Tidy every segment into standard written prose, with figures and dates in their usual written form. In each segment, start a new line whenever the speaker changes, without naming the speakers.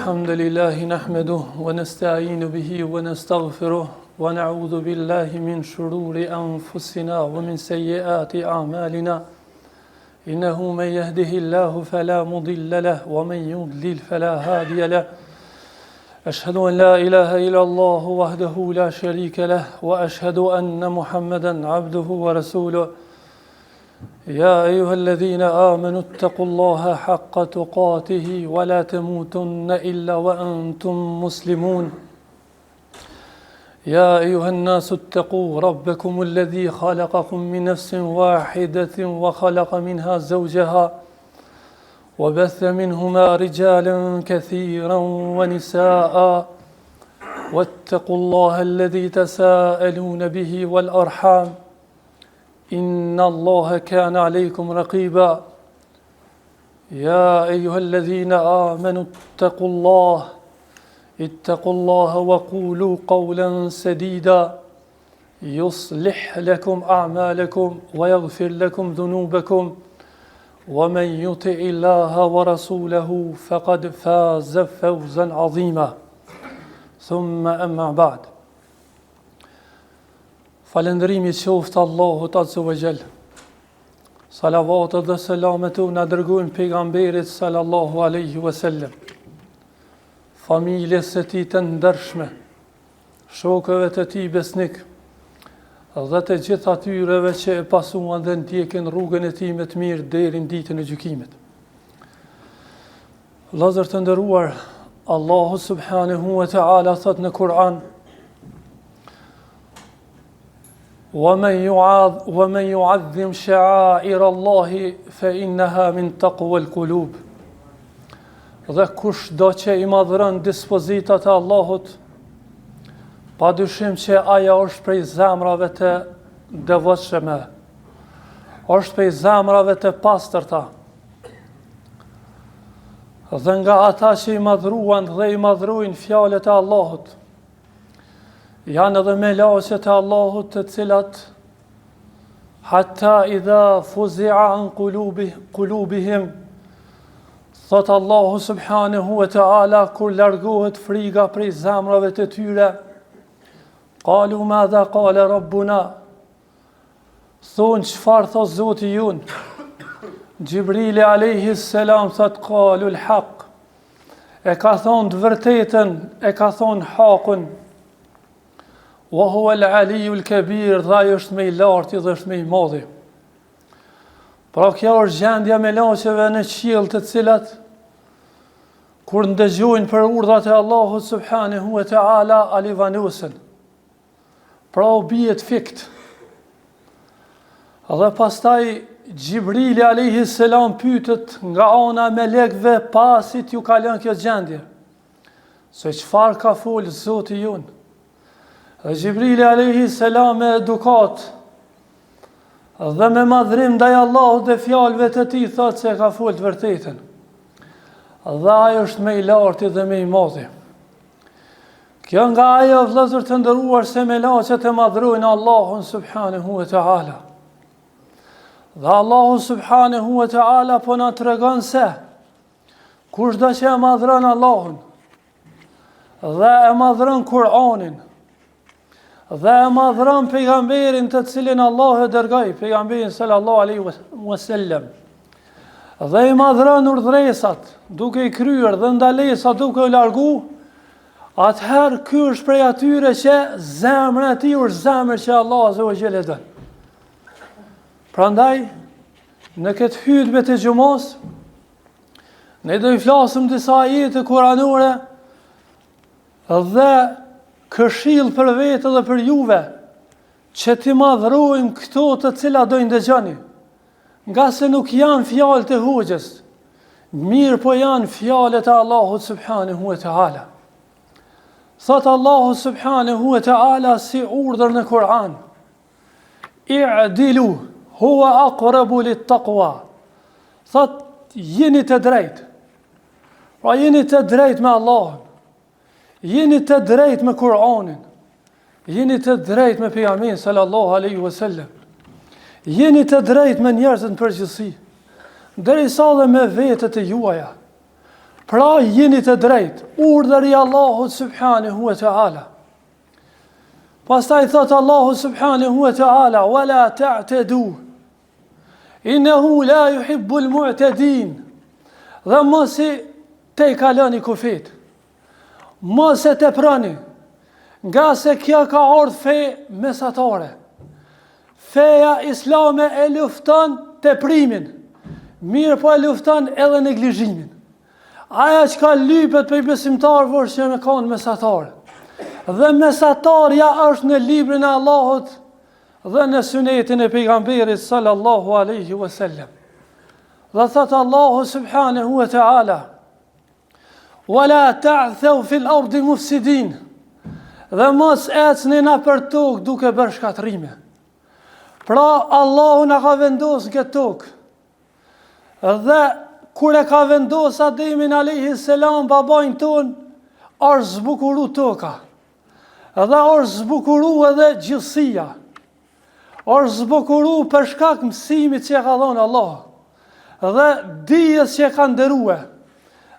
الحمد لله نحمده ونستعين به ونستغفره ونعوذ بالله من شرور أنفسنا ومن سيئات أعمالنا إنه من يهده الله فلا مضل له ومن يضلل فلا هادي له أشهد أن لا إله إلا الله وحده لا شريك له وأشهد أن محمدا عبده ورسوله يا أيها الذين آمنوا اتقوا الله حق تقاته ولا تموتن إلا وأنتم مسلمون يا أيها الناس اتقوا ربكم الذي خلقكم من نفس واحدة وخلق منها زوجها وبث منهما رجالا كثيرا ونساء واتقوا الله الذي تساءلون به والأرحام إن الله كان عليكم رقيبا يا أيها الذين آمنوا اتقوا الله وقولوا قولا سديدا يصلح لكم أعمالكم ويغفر لكم ذنوبكم ومن يطع الله ورسوله فقد فاز فوزا عظيما ثم أما بعد Falëndërimi qoftë Allahut Azza wa Jall. Salavatet dhe selamet na dërgojnë pejgamberit sallallahu alaihi wasallam, familjes së tij të ndershme, shokëve të tij besnik, dhe të gjithë atyreve që e pasuan dhe ndjekin rrugën e tij më të mirë deri në ditën e gjykimit. Vëllezër të nderuar, Allahu subhanahu wa ta'ala thot në Kur'an: ومن يعظم شعائر الله فإنها من تقوى القلوب. Dhe kush do që i madhëron dispozitat e Allahut, padyshim që aja është prej zemrave të devotshme, është prej zemrave të pastërta. Dhe nga ata që i madhruan dhe i madhrujnë fjalët e Allahut, janë edhe melaqet e Allahut të cilat hatta idha fuzi'a an qulubihim, thot Allahu subhanahu wa ta'ala, kur largohet friga prej zemrave të tyre, qalu madha qala rabbuna, thonë çfarë thot Zoti jon. Gjibrili alayhi salam thot qalu al-haq, e ka thonë të vërtetën, e ka thonë hakun. Wa huwa al-aliyyu al-kabir, dhe ai është më i lartë dhe është më i madhi. Pra kjo është gjendja me laqeve në qiell, të cilat kur ndëgjojnë për urdhat e Allahut subhanahu wa ta'ala alivanusen. Pra u bie të fikt. Dhe pastaj Gjibrili alayhi salam pyetet nga ana e melekëve pasi t'ju ka lënë kjo gjendje, se çfarë ka fol Zoti jon. Dhe Gjibrili alayhi salam me edukat dhe me madhrim ndaj Allahut dhe fjalëve të tij thot se ka folë të vërtetën. Dhe ai është më i lartë dhe më i madhi. Kjo nga ajo, vëllezër të nderuar, se melaqet e madhrojnë Allahun subhanahu wa ta'ala. Dhe Allahu subhanahu wa ta'ala po na tregon se kushdo që e madhron Allahun dhe e madhron Kur'anin dhe e madhron pejgamberin të cilin Allah e dërgoi, pejgamberin sallallahu alaihi wasallam, dhe i madhron urdhresat duke i kryer dhe ndalesat duke u largu, atëherë ky është prej atyre që zemra e tij është zemër që Allah azza wa jalla don. Prandaj në këtë hutbë të xumos ne do i flasim disa ajete kuranore dhe këshill për vete dhe për juve, që ti madhrojmë këto të cilat do i ndëgjoni, nga se nuk janë fjalët e hoxhës, mirë po janë fjalët e Allahut subhanahu wa ta'ala. Thot Allahu subhanahu wa ta'ala si urdhër në Kur'an: i'dilu huwa aqrabu lit-taqwa. Thot jeni të drejtë. Pra jeni të drejtë me Allahun. Jeni të drejt me Kur'anin, jeni të drejt me pejgamberin sallallahu alaihi wasallam, jeni të drejt me njerëzit në përgjithësi, derisa dhe me vetët e juaja. Pra jeni të drejt, urdhëri Allahut subhanahu wa ta'ala. Pastaj thot Allahu subhanahu wa ta'ala, wala ta'tadu, innehu la yuhibbul mu'tadin. Dhe mos i te kaloni kufit, mos e te prani, nga se kjo ka ardhur fe mesatare. Feja islame e lufton teprimin, mirë po e lufton edhe neglizhimin. Aja që ka lypet për i besimtarë vërë që me kanë mesatarë. Dhe mesatarja është në librin e Allahut dhe në sunetin e pejgamberit sallallahu alaihi wasallam. Dhe thëtë Allahu subhanahu wa ta'ala, wala ta'thaw fil ardi mufsidin, dhe mos ecni na për tokë duke bërë shkatrime. Pra Allahu na ka vendosur këtë tokë. Dhe kur e ka vendosur Ademin alayhi salam babain ton, është zbukuru toka. Edhe është zbukuru edhe gjithësia. Është zbukuru për shkak mësimit që ka dhënë Allah. Dhe dijes që ka ndërua.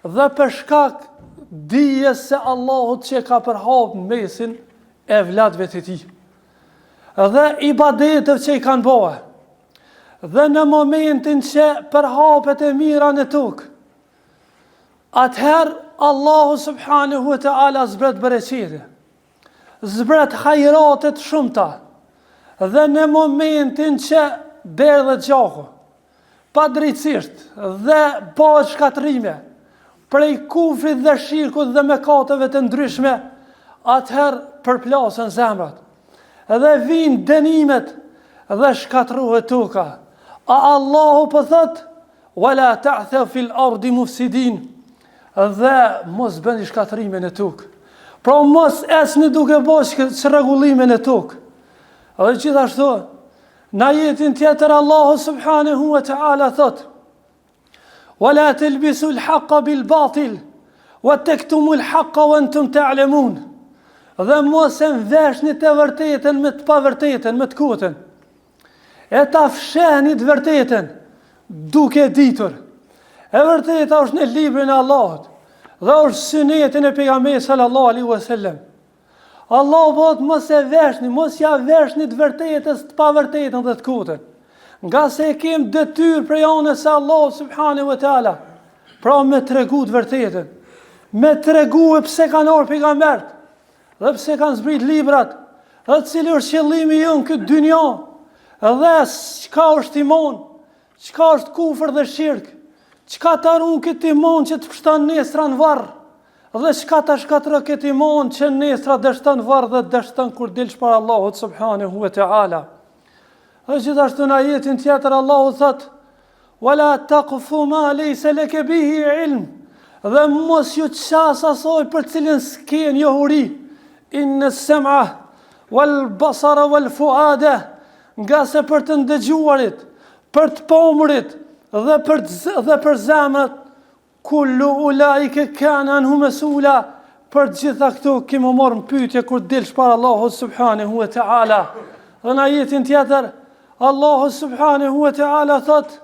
Dhe për shkak dijes se Allahut që ka përhap mesin e vladëve të tij. Dhe ibadetet që i kanë bëhe. Dhe në momentin që përhapet e mira në tokë, atëherë Allahu subhanahu wa ta'ala zbret bereqete, zbret hajratet shumëta, dhe në momentin që derdhet gjaku, pa drejtësisht dhe bëhet shkatrime, prej kufrit dhe shirkut dhe mëkateve të ndryshme, atëherë përplasen zemrat, dhe vinë dënimet dhe shkatruhet toka. A Allahu po thot, wala ta'thaw fil ardi mufsidin, dhe mos bëni shkatrime në tokë. Pra mos esni duke bërë çrregullime në tokë. Dhe gjithashtu, në ajetin tjetër Allahu subhanahu wa ta'ala thot, wala talbisu al-haqqa bil batil, wa taktumu al-haqqa wa antum ta'lamun. Dhe mos e veshni të vërtetën me të pavërtetën, me të kotën. E ta fshehni të vërtetën, duke ditur. E vërteta është në librin e Allahut, dhe është sunetin e pejgamberit sallallahu alaihi wasallam. Allahu thotë mos e veshni, mos ja veshni të vërtetës të pavërtetën dhe të kotën. Nga se e kem detyrë prej anës së Allahut subhanahu wa taala, pra me tregu të vërtetën, me tregu pse kanë ardhur pejgamberët, dhe pse kanë zbrit librat, dhe cili është qëllimi jonë këtë dynja, dhe çka është iman, çka është kufër dhe shirk, çka të arun këtë iman që të pështon nesra në varr, dhe çka të shkatërron këtë iman që nesra dështon varr dhe dështon kur dilsh para Allahut subhanahu wa ta'ala. Dhe gjithashtu në ajetin tjetër Allahu thot, wala taqfu ma laysa laka bihi ilm, dhe mos ju qas asoj për cilën s'ken njohuri. Inna as-sam'a wal basara wal fuada, nga se për të ndëgjuarit, për të pamurit dhe për zemrat, kullu ulaike kana anhu mas'ula, për gjitha këto kemi marrë pyetje kur dilsh para Allahut subhanahu wa ta'ala. Dhe në ajetin tjetër Allahu subhanahu wa ta'ala thot,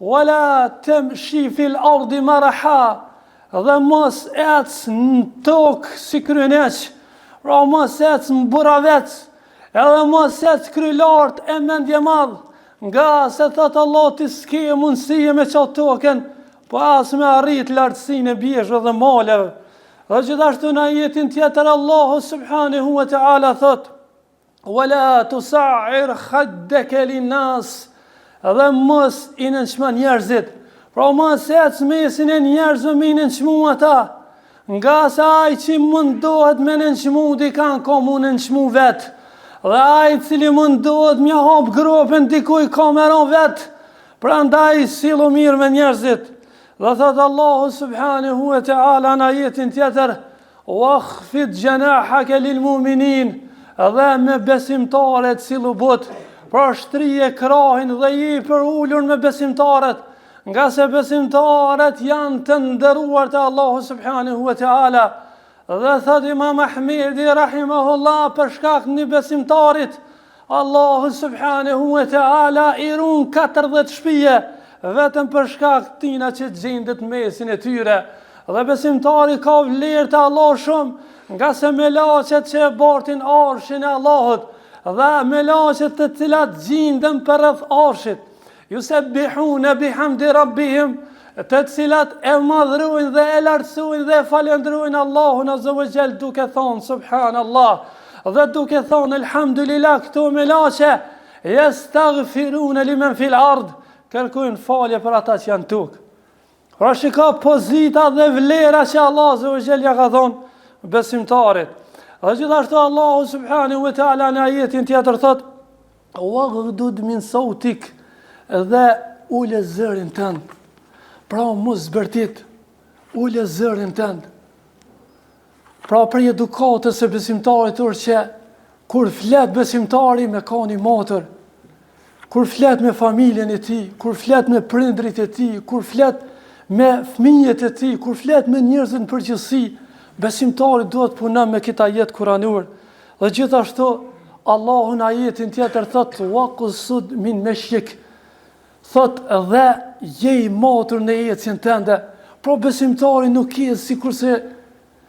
wala tamshi fil ardi maraha, dhe mos ec në tokë si kryeneq, pra mos ec në buravec, edhe mos ec krylart e mendje madh, nga se thot Allah ti s'ke mundësi me qatë token, po as me arrit lartësinë e bjeshve dhe maleve. Dhe gjithashtu në ajetin tjetër Allahu subhanahu wa ta'ala thot, wala tusa'ir khaddaka linnas, dhe mos i nënçmon njerëzit, pra mos ec mesin e njerëzve me nënçmu ata, nga se ai që mundohet me nënçmu dikan ka mu nënçmu vetë, dhe ai cili mundohet me hap gropën dikuj ka me ran vetë, prandaj sillu mirë me njerëzit. Dhe thot Allahu subhanahu wa ta'ala në ajetin tjetër, wakhfid janahaka lil mu'minin, dhe me besimtarët sillu but, pra shtrije krahin dhe i për ullur me besimtarët, nga se besimtarët janë të ndëruar të Allahu subhanahu wa ta'ala. Dhe thot Imam Ahmedi rahimahullah për shkak një besimtarit, Allahu subhanahu wa ta'ala i ruan 40 shtëpie, vetëm për shkak tina që gjendet mesin e tyre. Dhe besimtari ka vlerë të Allah shumë, nga se melaqet që e bartin arshin e Allahut, dhe melaqet të cilat gjindën për rreth arshit, yusabbihuna bihamdi rabbihim, të cilat e madhrujnë dhe e lartësujnë dhe e falendrujnë Allahun azza wa jall duke thonë subhanallah, dhe duke thonë elhamdulillah. Këto melaqe yastaghfiruna liman fil ard, kërkojnë falje për ata që janë tokë. Pra shika pozita dhe vlera që Allah azza wa jall ja ka thonë besimtarit. Dhe gjithashtu Allahu subhanahu wa taala në ajetin tjetër thot: "Waghdud min sautik", dhe ule zërin tënd. Pra mos zbërtit, ule zërin tënd. Pra për edukatës e besimtarit është që kur flet besimtari me kani matër, kur flet me familjen e tij, kur flet me prindrit e tij, kur flet me fëmijët e tij, kur flet me njerëzit në përgjithësi, besimtari duhet punon me këtë ajet kuranor. Dhe gjithashtu Allahu në ajetin tjetër thot: "Waqsud min mashik", thot dhe je i matur në ecjen tënde. Pra besimtari nuk je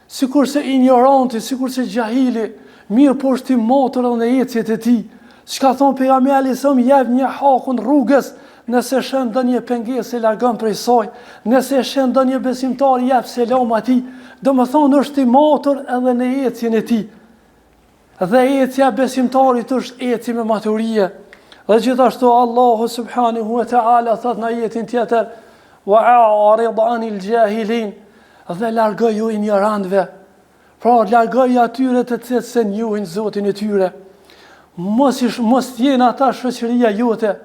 sikurse ignoranti, sikurse gjahili, mirë po është i matur në ecjet e tij. Çka thon pejgamberi sa më jep një hakun rrugës, nëse shën ndonjë pengesë largon prej saj, nëse shën ndonjë besimtar jep selam atij, domethënë është i matur edhe në ecjen e tij. Dhe ecja besimtarit është eci me maturie. Dhe gjithashtu Allahu subhanahu wa ta'ala thot në ajetin tjetër: "Wa'arid 'anil jahilin", dhe largoj ju ignorantëve. Pra largoj atyre të cilët se njohin Zotin e tyre. Mos jenë ata shoqëria jote,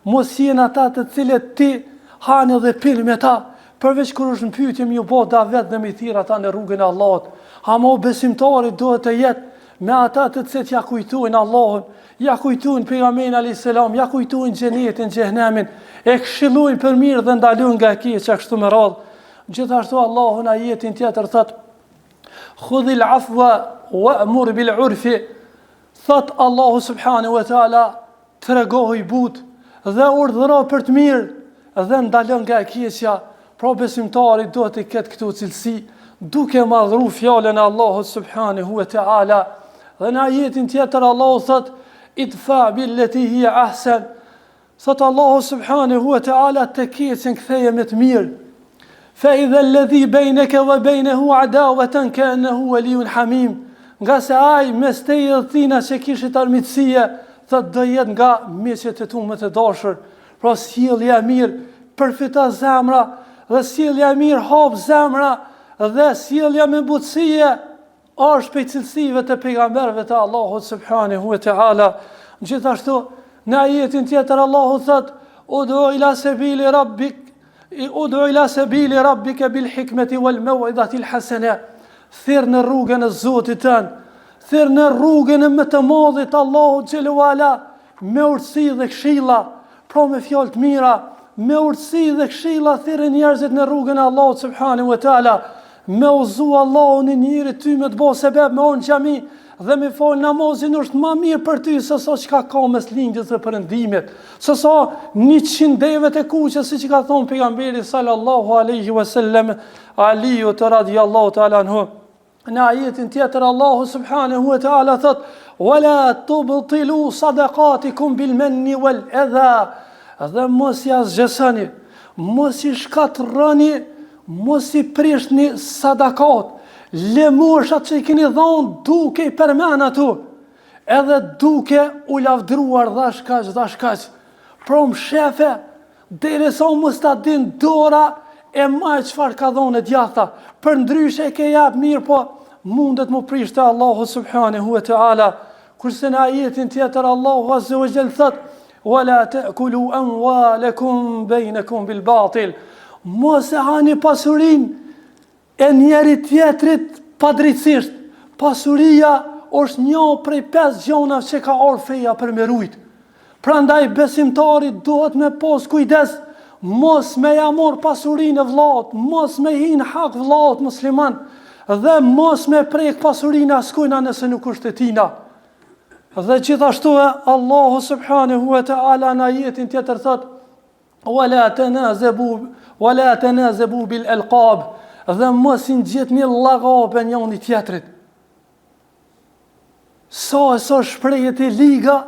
mos jenë ata të cilët ti hanë dhe pinë me ta, përveç kur është në pyetje më bë davet dhe më thirr ata në rrugën e Allahut. Ama besimtari duhet të jetë me ata të cilët ja kujtojnë Allahun, ja kujtojnë pejgamberin alayhis salam, ja kujtojnë xhenetin, xhehenemin, e këshillojnë për mirë dhe ndalojnë nga keqja kështu me radhë. Gjithashtu Allahu në ajetin tjetër thot: "Khudhil afwa wa'mur bil 'urfi", thot Allahu subhanahu wa taala, tregohi but dhe urdhëro për të mirë dhe ndalon nga keqja. Pra besimtari duhet të ketë këto cilësi, duke madhru fjalën e Allahut subhanahu wa taala. Dhe në ajetin tjetër Allahu thot: "Idfa billati hiya ahsan", thot Allahu subhanahu wa taala, të keqen ktheje me të mirë. "Fa idha alladhi baynaka wa baynahu adawatan ka'annahu waliyyun hamim", nga se ai mes teje dhe tina që kishit armiqësie, thot do jetë nga miqet e tu më të dashur. Pra sjellja e mirë përfiton zemra, dhe sjellja e mirë hap zemra, dhe sjellja me butësie është prej cilësive të pejgamberëve të Allahut subhanahu wa taala. Gjithashtu në ajetin tjetër Allahu thot: "Ud'u ila sabili rabbika bil hikmeti wal maw'izati al hasana", thirr në rrugën e Zotit tënd, thirr në rrugën e më të madhit Allahut xhelalu ala, me urtësi dhe këshilla, pra me fjalë të mira, me urtësi dhe këshilla thirrën njerëzit në rrugën e Allahut subhanahu wa taala, me uzu Allahun në njëri ty me të bo sebeb me orë në xhami dhe me fal namazin është ma mirë për ty se sa çka ka mes lindjes dhe perëndimit, se sa 100 devet e kuqe, si që ka thonë pejgamberi sallallahu alaihi wasallam Aliu të radhiyallahu ta'ala anhu. Në ajetin tjetër Allahu subhanahu wa ta'ala thot: "Wala tubtilu sadaqatikum bil manni wal adha", dhe mos ja zgjesoni, mos i shkatërroni, mos i prishni sadakat, lemoshat që i keni dhonë duke i përmen ato, edhe duke u lavdruar dhashkaq. Pra më shefe, derisa mos ta din dora e maj çfarë ka dhonë e djatha, për ndryshe e ke jap mirë, po mundet më prishte Allahu subhanahu wa ta'ala. Kurse në ajetin tjetër Allahu azza wa jall thot: "Wala ta'kulu amwalakum bainakum bil batil", mos e hani pasurin e njeri tjetrit padrejtisht. Pasuria është një prej 5 gjonave që ka ardhur feja për me rujt. Prandaj besimtari duhet me pas kujdes, mos me ja marr pasurinë e vllaut, mos me hin hak vllaut musliman, dhe mos me prek pasurinë askujna nëse nuk është e tina. Dhe gjithashtu Allahu subhanahu wa ta'ala në ajetin tjetër thot: "Wala tanazabu bil alqab", dhe mos i ngjet një llagabe njëri tjetrit. Sa shprehjet e liga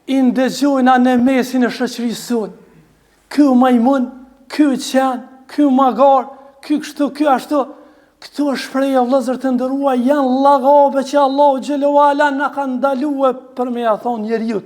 i ndëgjojna në mesin e shoqërisë sonë. Ky majmun, ky qen, ky magar, ky kështu, ky ashtu. Këto shprehje vëllezër të nderuar janë llagabe që Allahu xhelalu ala na ka ndaluar për me ia thonë njeriu.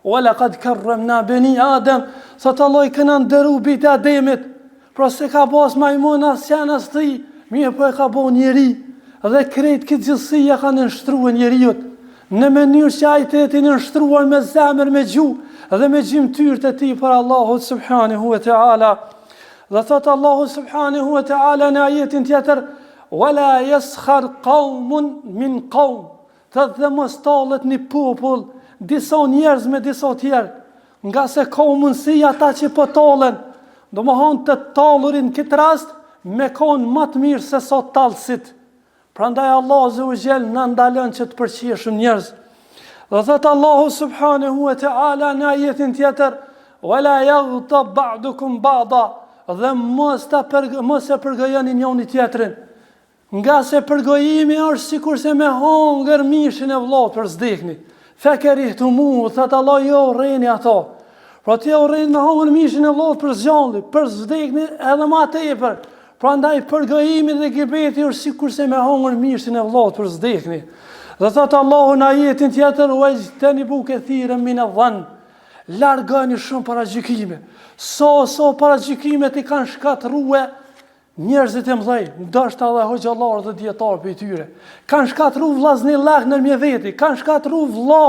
Wala qad karramna bani Adam, sa të Allah i këna ndëru bitë Ademit, pra se ka bas majmun as qen as ti, mirë po e ka bo njeri, dhe krejt këtë gjithësia ka nështruar njeriut, në mënyrë që ajteti nështruar me zemër, me gjuhë, dhe me gjymtyrët e ti për Allahu subhanahu wa ta'ala. Dhe thotë Allahu subhanahu wa ta'ala në ajetin tjetër, wala yaskhar qaumun min qaum, dhe mos tallet një popull, disa njerëz me disa tjerë, nga se ka mundësi ata që po tallen, do më hanë të tallurin këtë rast, me konë më të mirë se sa tallësit. Prandaj Allahu azza wa jall na ndalon që të përqeshim njerëz. Dhe thot Allahu subhanahu wa ta'ala në ajetin tjetër, wala yaghtab ba'dukum ba'da, dhe mos e përgojeni njëri tjetrin. Nga se përgojimi është sikurse me hongër mishin e vllat për s'dekni. Fekerihtumu, thot Allah, jo rreni ato. Pra ti rreni me hongër mishin e vllat për zgjalli, për s'dekni edhe ma tepër. Prandaj përgojimi dhe gibeti është sikurse me hongër mishin e vllat për s'dekni. Dhe thot Allahu në ajetin tjetër, wajtanibu kathiran min adh-dhann, largoni shumë paragjykime. Sa paragjykimet i kanë shkatruar njerëzit e mëdhej, ndoshta edhe hoxhallar dhe dietar për tyre. Kanë shkatruar vllaznillak në me veti, kanë shkatruar vlla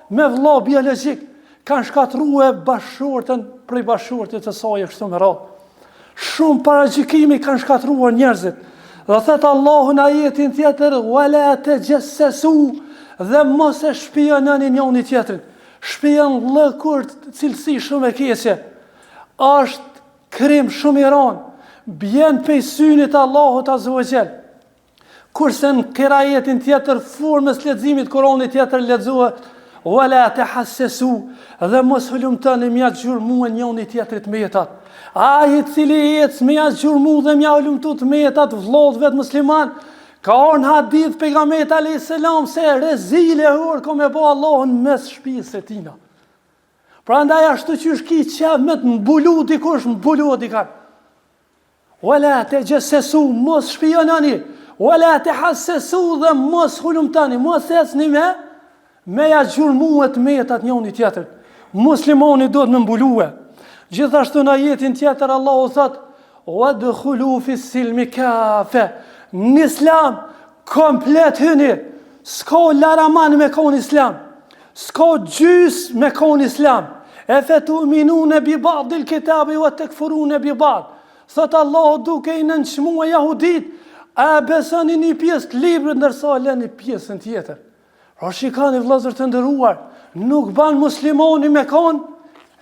me vlla biologjik, kanë shkatruar bashortën prej bashortit të saj kështu me radhë. Shumë paragjykime kanë shkatruar njerëzit. Dhe thot Allahu në ajetin tjetër, wala tajassasu, dhe mos e shpiononi njëri tjetrin. Shpion lëkur cilësi shumë e keqe. Është krim shumë i rënd. Bjen pej synit Allahut azza wa jall. Kurse në këra ajetin tjetër, formës leximit Kuranit tjetër lexohet, wala tahassasu, dhe mos hulumtoni mja gjurmuen njëri tjetrit metat. Ai i cili ec me as gjurmu dhe mja hulumtu të metat vëllezërve të musliman, ka orë në hadith pejgamberit alayhis salam se rezile hur ko me bë Allahun mes shtëpisë së tina. Prandaj ashtu që është ki qef me të mbulu dikush, mbulu dikar. Wala tajassasu, mos shpionani, wala tahassasu, dhe mos hulumtani, mos ecni me ja gjurmuet metat njëri tjetrit. Muslimani duhet me mbulue. Gjithashtu në ajetin tjetër Allahu thot, wadkhulu fi silmi kafe. Në islam komplet hyni, s'ka laraman me kon islam, s'ka gjys me kon islam. E fetu'minune bi ba'dil kitabi wa tekfurune bi ba'd. Thot Allahu duke i nënçmua jahudit, a besoni një pjesë të librit ndërsa lëni pjesën tjetër. Pra shikani vëllezër të nderuar, nuk ban muslimani me kon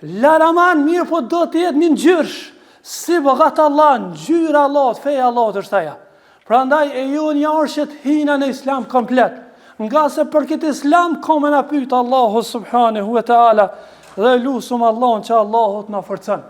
laraman, mirë po do të jetë një ngjyrsh, si bëgat Allah, ngjyra Allah, feja Allah është aja. Prandaj e ju një arshet hina në islam komplet, nga se për këtë islam ka me na pyet Allahu subhanahu wa ta'ala, dhe lusum Allahun që Allahu të na forcon.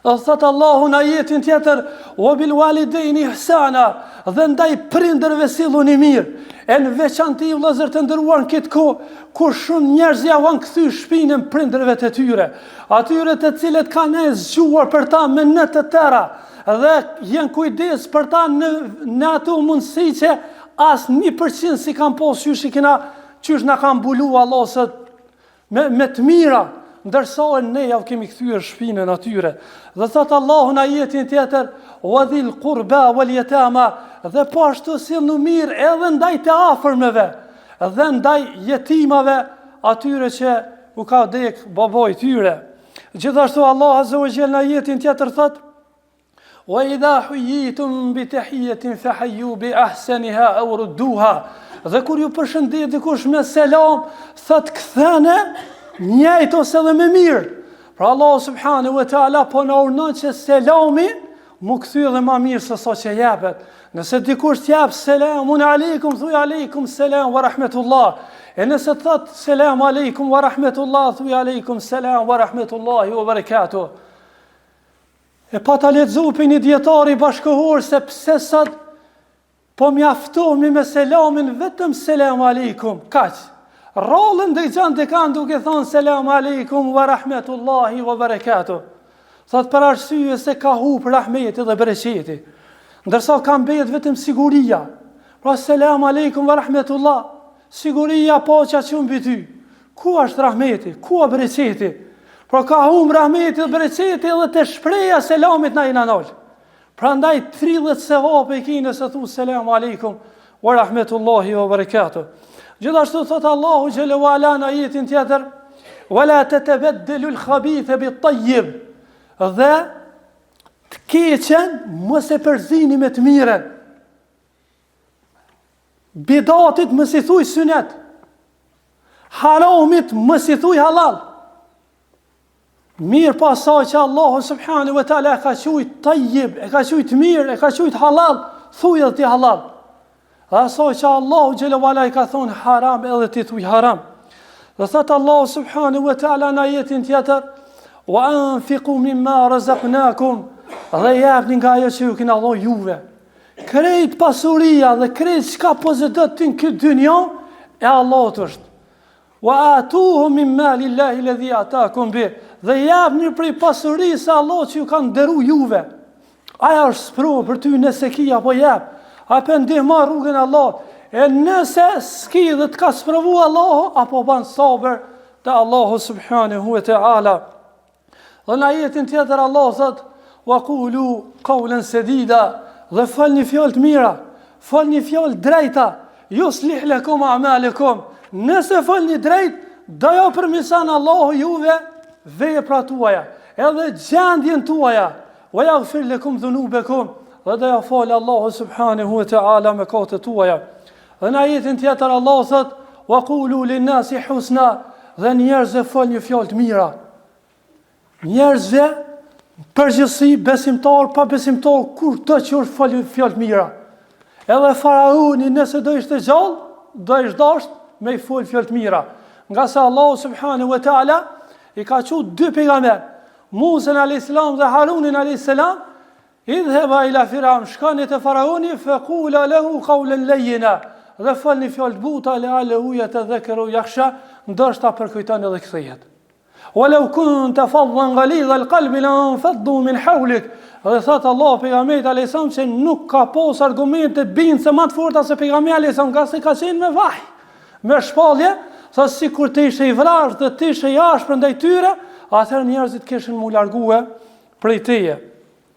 Dhe thot Allahu në ajetin tjetër, wa bil walidayni ihsana, dhe ndaj prindërve silluni mirë. E në veçanti vëllezër të nderuar në këtë kohë, kur shumë njerëz ja kanë kthy shpinën prindërve të tyre, atyre të cilët kanë zgjuar për ta me në të tëra, dhe janë kujdes për ta në ato mundësi që as 1% si kanë posë qysh na kanë mbulu Allah se me të mira, ndërsa ne ja kemi kthyer shpinën atyre. Dhe thot Allahu në ajetin tjetër, wa dhil qurba wal yatama, dhe po ashtu sillnu mirë edhe ndaj të afërmeve, dhe ndaj jetimave, atyre që u ka dek baboi tyre. Gjithashtu Allah azza wa jalla në ajetin tjetër thot, wa idha huyitum bi tahiyatin fahayyu bi ahsaniha aw rudduha. Dhe kur ju përshëndet dikush me selam, thot kthene njëjtë ose edhe me mirë. Pra Allah subhanahu wa ta'ala po na urdhnon që selami mu kthy edhe më mirë se sa që jepet. Nëse dikush t'jap selamun aleikum, thuaj aleikum selam wa rahmetullah. E nëse thot selam aleikum wa rahmetullah, thuaj aleikum selam wa rahmetullahi wa barakatuh. E pa ta lexuar për një dietar i bashkëkohor se pse sot po mjaftohemi me selamin vetëm selam aleikum, kaq. Rollën dhe gjanë të kanë duke thonë selam aleikum wa rahmetullahi wa barakatuh. Thot për arsye se ka hub rahmeti dhe bereqeti. Ndërsa ka mbet vetëm siguria. Pra selam aleikum wa rahmetullah. Siguria paqja që mbi ty. Ku është rahmeti? Ku është bereqeti? Pra ka hum rahmeti dhe bereqeti edhe të shpreja selamit na i nanol. Prandaj 30 sevape i kine se thu selam aleikum wa rahmetullahi wa barakatuh. Gjithashtu thot Allahu xhelalu ve ala në ajetin tjetër: "Wala tatabaddelu al-khabitha bit-tayyib." Dhe të keqen mos e përzini me të mirën. Bidatit mos i thuj sunet. Haramit mos i thuj halal. Mirë pa sa që Allahu subhanahu wa taala ka thujt tayyib, e ka thujt mirë, e ka thujt halal, thuj edhe ti halal. Asa që Allahu xhelalu ala i ka thonë haram edhe ti thuj haram. Dhe thot Allahu subhanahu wa taala në ajetin tjetër: "Wa anfiqu mimma razaqnakum." Dhe japni nga ajo që ju kena dhënë juve. Krejt pasuria dhe krejt çka pozitot ti në këtë dynjë e Allahut është. Wa atuhum min mali llahi alladhi ataakum bi. Dhe japni prej pasurisë se Allah që ju kanë dhëruar juve. Aja është sprovë për ty nëse ki apo jep. Apo ndihma rrugën e Allahut. E nëse s'ki dhe të ka sprovu Allahu, apo ban sabër te Allahu subhanahu wa ta'ala. Dhe në ajetin tjetër Allah thot: "Wa qulu qawlan sadida." Dhe falni fjalë të mira, falni fjalë drejta, yuslih lakum a'malakum. Nëse falni drejt, do ja përmirëson Allahu juve veprat tuaja, edhe gjendjen tuaja. Wa yaghfir lakum dhunubakum. Dhe do ja falë Allahu subhanahu wa ta'ala mëkatet tuaja. Dhe në ajetin tjetër Allah thot: "Wa qulu lin-nasi husna." Dhe njerëzve falni fjalë të mira. Njerëzve përgjithësi besimtar pa besimtar kur të që është falë fjalë të mira. Edhe faraoni nëse do ishte gjallë, do ishte dashur me fol fjalë të mira. Nga se Allahu subhanahu wa ta'ala i ka thënë dy pejgamber, Musa alayhis salam dhe Harunin alayhis salam: "Idhhaba ila Firaun." Shkoni te faraoni, faqula lahu qawlan layyina. Dhe falni fjalë të buta, la'allahu yatadhakkaru yakhsha, ndoshta përkujton edhe kthehet. "Walau kunta faddan ghalidha al-qalbi lanfaddu min hawlik." Dhe thot Allah pejgamberit alayhis salam se nuk ka pos argumente bindse më të forta se pejgamberi alayhis salam, nga se ka qenë me vaj, me shpallje, sa sikur të ishe i vrasë dhe të ishe i ashpër ndaj tyre, atëherë njerëzit kishin mu largue prej teje.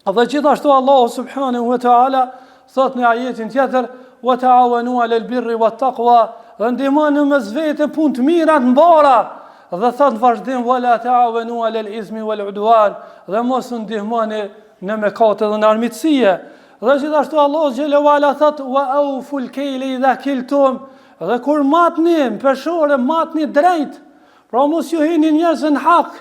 Dhe gjithashtu Allahu subhanahu wa ta'ala thot në ajetin tjetër: "Wa ta'awanu 'ala al-birri wat-taqwa." Dhe ndihmoni mes vete punë të mira të mbara. Dhe thot në vazhdim: "Wa la ta'awanu 'ala al-ithmi wal-'udwan." Dhe mos u ndihmoni në mëkate dhe në armiqësie. Dhe gjithashtu Allahu xhelalu ala thot: "Wa awfu al-kayla idha kiltum." Dhe kur matni peshore, matni drejt. Pra mos ju hini njerëz në hak,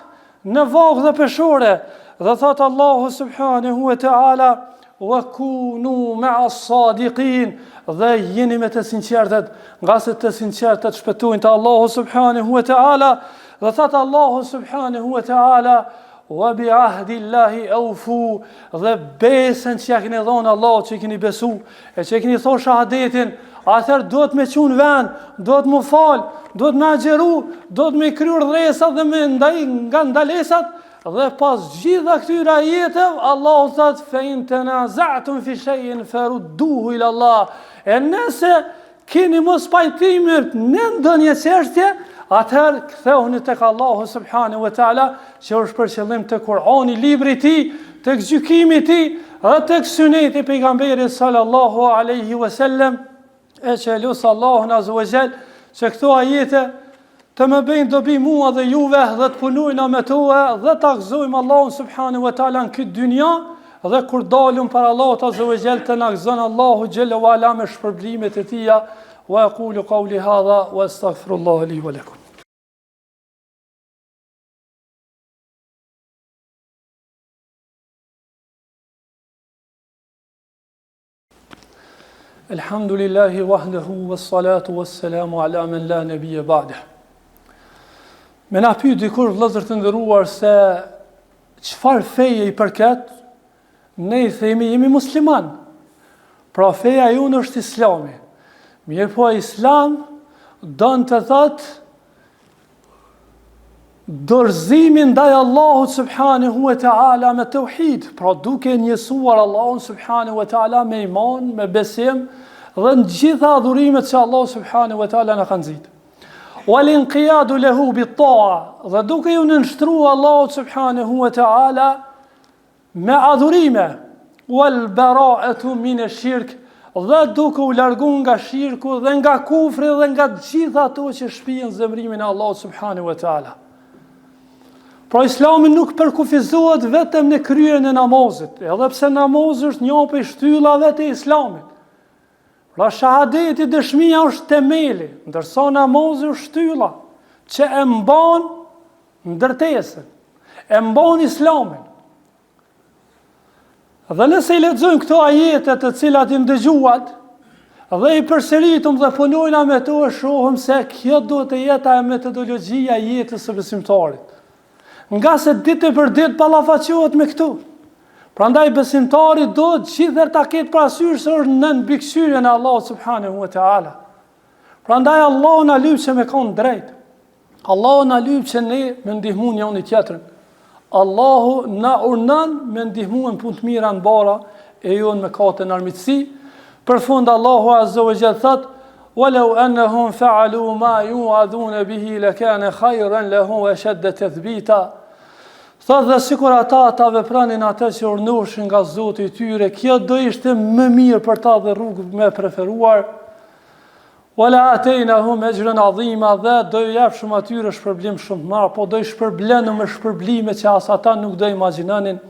në vagë dhe peshore. Dhe thot Allahu subhanahu wa ta'ala: "Wa kunu ma'a as-sadiqin." Dhe jeni me të sinqertët, nga se të sinqertët shpëtojnë te Allahu subhanahu wa ta'ala. Dhe thot Allahu subhanahu wa ta'ala: "Wa bi ahdi Allahi awfu." Dhe besën që ja keni dhënë Allahut, që keni besu, e që keni thënë shahadetin, atëherë do të me qunë vend, do të më falë, do të me agjeru, do të me kryer rresat dhe me ndaj nga ndalesat. Dhe pas gjitha këtyre ajeteve, Allahu thot: "Fa in tanaza'tum fi shay'in farudduhu ila Allah." E nëse keni mos pajtimit në ndonjë çështje, atëherë ktheuni tek Allahu subhanahu wa ta'ala, që është për qëllim te Kur'ani, libri i tij, tek gjykimi i tij, dhe tek suneti i pejgamberit sallallahu alaihi wasallam. E që lusë Allahun azza wa jall që këto ajete të më bëjnë dobi mua dhe juve dhe të punojna me toa dhe të akzojmë Allahun subhanahu wa ta'ala në këtë dynja, dhe kur dalëm për Allahut azza wa jall të na gëzon Allahu xhalla wa ala me shpërblimet e tija. Wa aqulu qawli hadha wa astaghfirullah li wa lakum. Alhamdulillahi wahdahu wassalatu wassalamu ala man la nabiyya ba'dah. Me na pyet dikur vëllezër të nderuar se çfarë feje i përket, ne i themi jemi musliman, pra feja jonë është Islami. Mirë po Islam don të thotë dorëzimin ndaj Allahut subhanahu wa ta'ala me tauhid, pra duke njësuar Allahun subhanahu wa ta'ala me iman, me besim dhe në gjitha adhurimet që Allah subhanahu wa ta'ala në kanë nxitur. Wal inqiyadu lahu bit ta'a, dhe duke ju nënshtruar Allahut subhanahu wa ta'ala me adhurime, wal bara'atu min ash-shirk, dhe duke u largu nga shirku dhe nga kufri dhe nga gjitha ato që shpihen zemrimin e Allahut subhanahu wa ta'ala. Pra Islami nuk përkufizohet vetëm në kryerjen e namazit, edhe pse namazi është një prej shtyllave të Islamit. Pra shahadeti, dëshmia është themeli, ndërsa namazi është shtylla që e mban ndërtesën, e mban Islamin. Dhe nëse i lexojmë këto ajete të cilat i ndëgjuat dhe i përsëritëm dhe punojna me to, shohim se kjo duhet të jetë metodologjia e jetës së besimtarit. Nga se ditë për ditë ballafaqohet me këtu. Prandaj besimtari do gjithëherë ta ketë parasysh se është në mbikëqyrjen e Allahut subhanahu wa ta'ala. Prandaj Allahu na lyp që me kanë drejt. Allahu na lyp që ne me ndihmu njëri tjetrin. Allahu na urdhon me ndihmuën punë të mira në bara e jo në mëkate në armiqësi. Përfund Allahu azza wa jalla thot: "Walau annahum fa'alu ma yu'adun bihi lakana khayran lahum wa ashadda tathbita." Thot dhe sikur ata vepranin atë që urdhnoshin nga Zoti i tyre, kjo do ishte më mirë për ta dhe rrugë më preferuar. Wala atainahum ajran azima, dhe do i japshëm atyre shpërblim shumë të madh, po do i shpërblenë me shpërblime që as ata nuk do imagjinonin.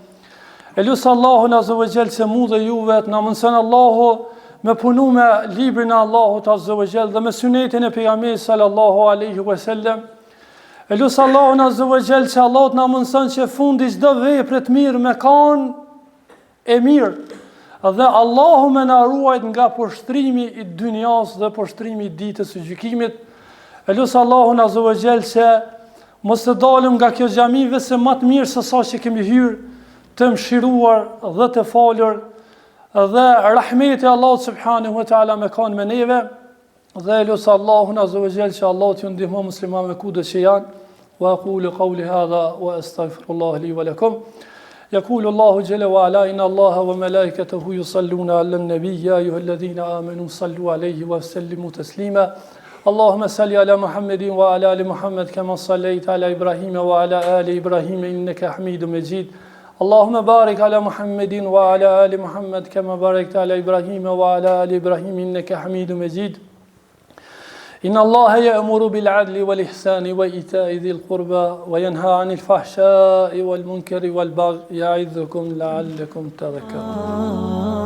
Elus Allahun azza wa jall se mu dhe juve të na mëson Allahu me punu me librin e Allahut azza wa jall dhe me sunetin e pejgamberit sallallahu alaihi wasallam. Elus Allahun azza wa jall që Allah të na mëson që fundi çdo vepre të mirë me kanë e mirë. Dhe Allahu me na ruajt nga poshtrimi i dynjas dhe poshtrimi i ditës së gjykimit. Elus Allahun azza wa jall që mos të dalim nga kjo xhami se më të mirë se sa që kemi hyrë, të mshiruar dhe të falur, dhe rahmeti Allahut subhanahu wa ta'ala me kanë me neve, dhe elus Allahun azza wa jall që Allah t'ju ndihmon muslimanëve kudo që janë. Wa aqulu qawli hadha wa astaghfirullah li wa lakum. يقول الله جل وعلا إن الله وملائكته يصلون على النبي يا أيها الذين آمنوا صلوا عليه وسلموا تسليما اللهم صل على محمد وعلى آل محمد كما صليت على إبراهيم وعلى آل إبراهيم إنك حميد مجيد اللهم بارك على محمد وعلى آل محمد كما باركت على إبراهيم وعلى آل إبراهيم إنك حميد مجيد إن الله يأمر بالعدل والإحسان وإيتاء ذي القربى وينهى عن الفحشاء والمنكر والبغي يعظكم لعلكم تذكرون